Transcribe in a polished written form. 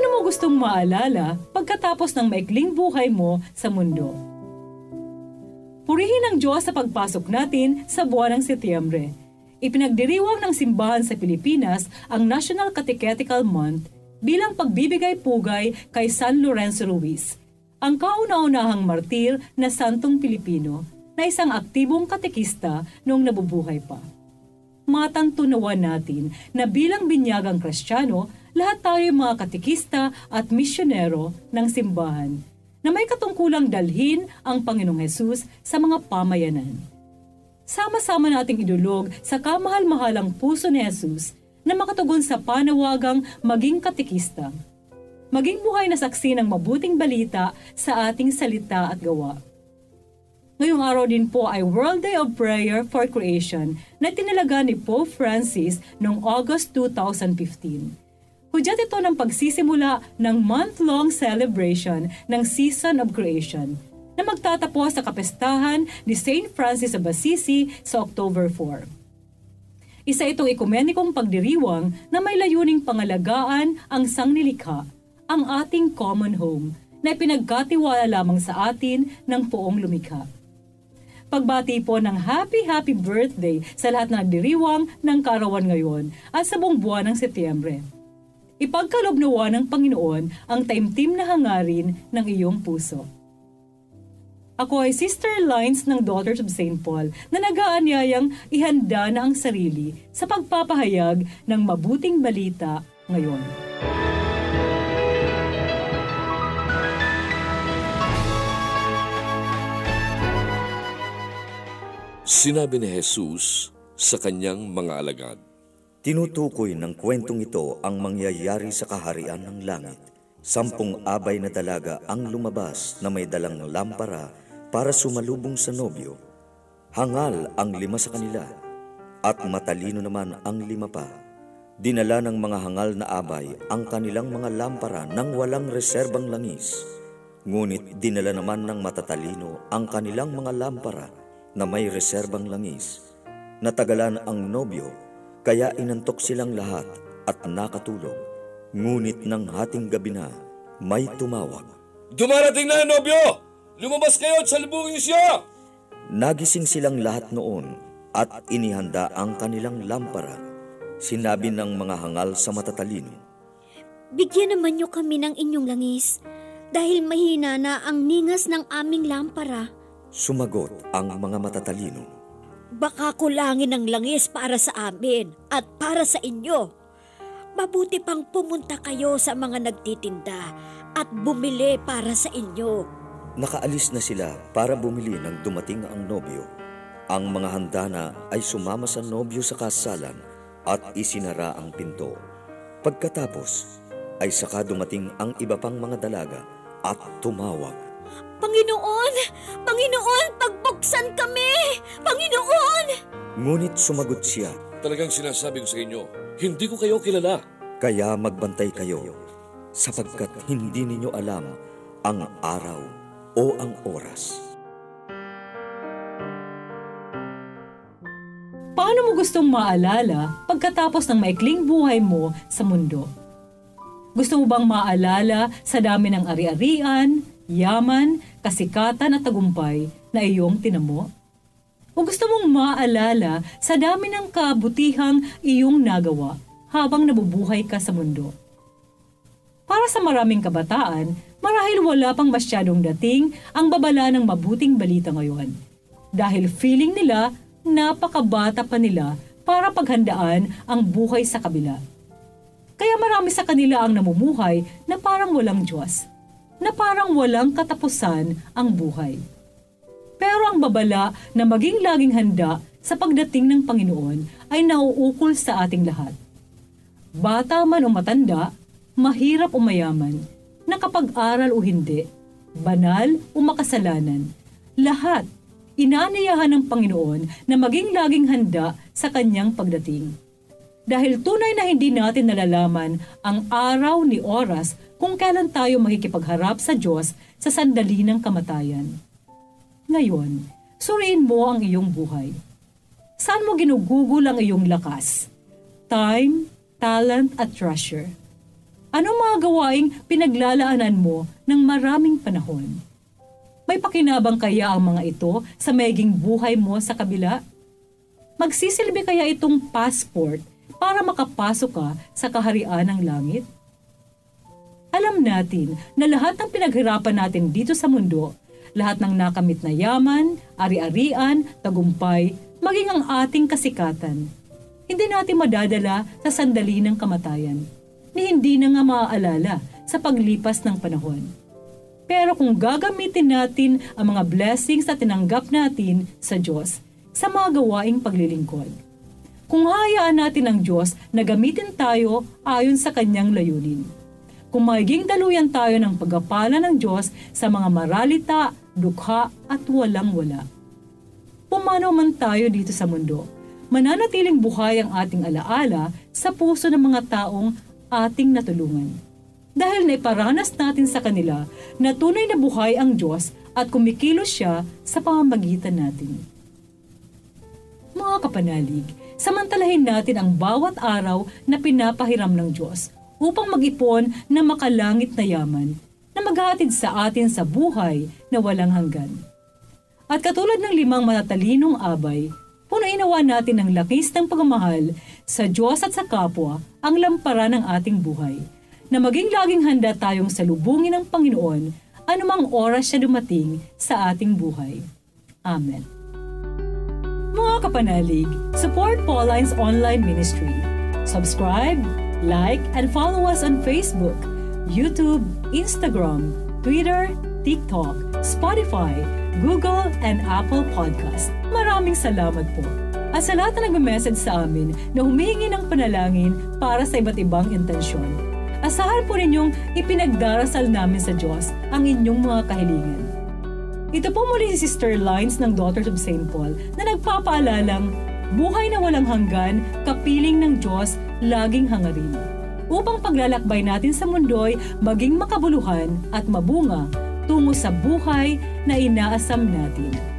Paano mo gustong maalala pagkatapos ng maikling buhay mo sa mundo? Purihin ang Diyos sa pagpasok natin sa buwan ng Setyembre. Ipinagdiriwang ng simbahan sa Pilipinas ang National Catechetical Month bilang pagbibigay pugay kay San Lorenzo Ruiz, ang kauna-unahang martir na santong Pilipino na isang aktibong katekista noong nabubuhay pa. Matantunawan natin na bilang binyagang Kristiyano, lahat tayo mga katekista at misyonero ng simbahan na may katungkulang dalhin ang Panginoong Hesus sa mga pamayanan. Sama-sama nating idulog sa kamahal-mahalang puso ni Hesus na makatugon sa panawagang maging katekista. Maging buhay na saksi ng mabuting balita sa ating salita at gawa. Ngayong araw din po ay World Day of Prayer for Creation na tinalaga ni Pope Francis noong August 2015. Hudyat ito ng pagsisimula ng month-long celebration ng Season of Creation na magtatapos sa kapestahan ni St. Francis of Assisi sa October 4. Isa itong ekumenikong pagdiriwang na may layuning pangalagaan ang sangnilikha, ang ating common home, na ipinagkatiwala lamang sa atin ng poong lumikha. Pagbati po ng happy birthday sa lahat na nagdiriwang ng kaarawan ngayon at sa buong buwan ng Setyembre. Ipagkaloob nawa ng Panginoon ang taimtim na hangarin ng iyong puso. Ako ay Sister Lines ng Daughters of St. Paul na nag-aanyayang ihanda na ang sarili sa pagpapahayag ng mabuting balita ngayon. Sinabi ni Jesus sa kanyang mga alagad, tinutukoy ng kwentong ito ang mangyayari sa kaharian ng langit. 10 abay na dalaga ang lumabas na may dalang lampara para sumalubong sa nobyo. Hangal ang 5 sa kanila, at matalino naman ang 5 pa. Dinala ng mga hangal na abay ang kanilang mga lampara nang walang reserbang langis. Ngunit dinala naman ng matatalino ang kanilang mga lampara na may reserbang langis. Natagalan ang nobyo, kaya inantok silang lahat at nakatulog. Ngunit ng hating gabi na, may tumawag. dumarating na ang nobyo! Lumabas kayo at salubungin siya! Nagising silang lahat noon at inihanda ang kanilang lampara. Sinabi ng mga hangal sa matatalino, bigyan naman niyo kami ng inyong langis dahil mahina na ang ningas ng aming lampara. Sumagot ang mga matatalino, baka kulangin ang langis para sa amin at para sa inyo. Mabuti pang pumunta kayo sa mga nagtitinda at bumili para sa inyo. nakaalis na sila para bumili nang dumating ang nobyo. Ang mga handana ay sumama sa nobyo sa kasalan at isinara ang pinto. Pagkatapos ay saka dumating ang iba pang mga dalaga at tumawag, Panginoon! Panginoon! Pagbuksan kami! Panginoon! ngunit sumagot siya, Talagang sinasabi ko sa inyo, hindi ko kayo kilala. kaya magbantay kayo, sapagkat hindi ninyo alam ang araw o ang oras. Paano mo gustong maalala pagkatapos ng maikling buhay mo sa mundo? Gusto mo bang maalala sa dami ng ari-arian, yaman, kasikatan at tagumpay na iyong tinamo? O gusto mong maalala sa dami ng kabutihang iyong nagawa habang nabubuhay ka sa mundo? Para sa maraming kabataan, marahil wala pang masyadong dating ang babala ng mabuting balita ngayon. Dahil feeling nila, napakabata pa nila para paghandaan ang buhay sa kabila. Kaya marami sa kanila ang namumuhay na parang walang Diyos, na parang walang katapusan ang buhay. Pero ang babala na maging laging handa sa pagdating ng Panginoon ay nauukol sa ating lahat. Bata man o matanda, mahirap o mayaman, nakapag-aral o hindi, banal o makasalanan, lahat inaanyayahan ng Panginoon na maging laging handa sa kanyang pagdating. Dahil tunay na hindi natin nalalaman ang araw ni oras kung kailan tayo makikipagharap sa Diyos sa sandali ng kamatayan. Ngayon, suriin mo ang iyong buhay. Saan mo ginugugol ang iyong lakas? Time, talent at treasure. Ano mga gawaing pinaglalaanan mo ng maraming panahon? May pakinabang kaya ang mga ito sa maiging buhay mo sa kabila? Magsisilbi kaya itong passport para makapasok ka sa kaharian ng langit? Alam natin na lahat ng pinaghirapan natin dito sa mundo, lahat ng nakamit na yaman, ari-arian, tagumpay, maging ang ating kasikatan, hindi natin madadala sa sandali ng kamatayan, ni hindi na nga maaalala sa paglipas ng panahon. Pero kung gagamitin natin ang mga blessings na tinanggap natin sa Diyos sa mga gawaing paglilingkod, kung hayaan natin ang Diyos na gamitin tayo ayon sa kanyang layunin, kung magiging daluyan tayo ng pagpapala ng Diyos sa mga maralita, dukha at walang-wala. Pumanaw man tayo dito sa mundo, mananatiling buhay ang ating alaala sa puso ng mga taong ating natulungan. Dahil naiparanas natin sa kanila na tunay na buhay ang Diyos at kumikilos siya sa pamamagitan natin. Mga kapanalig, samantalahin natin ang bawat araw na pinapahiram ng Diyos upang mag-ipon na makalangit na yaman na maghahatid sa atin sa buhay na walang hanggan. At katulad ng 5 matatalinong abay, punuin nawa natin ng lakis ng pagmamahal sa Diyos at sa kapwa ang lampara ng ating buhay, na maging laging handa tayong salubungin ng Panginoon anumang oras siya dumating sa ating buhay. Amen. Mga kapanalig, support Pauline's online ministry. Subscribe, like, and follow us on Facebook, YouTube, Instagram, Twitter, TikTok, Spotify, Google, and Apple Podcast. Maraming salamat po. At sa lahat na nag-message sa amin na humihingi ng panalangin para sa iba't ibang intensyon, asahan po ninyong ipinagdarasal namin sa Diyos ang inyong mga kahilingan. Ito po muli si Sister Lines ng Daughters of St. Paul na nagpapaalalang buhay na walang hanggan, kapiling ng Diyos, laging hangarin. Upang paglalakbay natin sa mundo'y maging makabuluhan at mabunga tungo sa buhay na inaasam natin.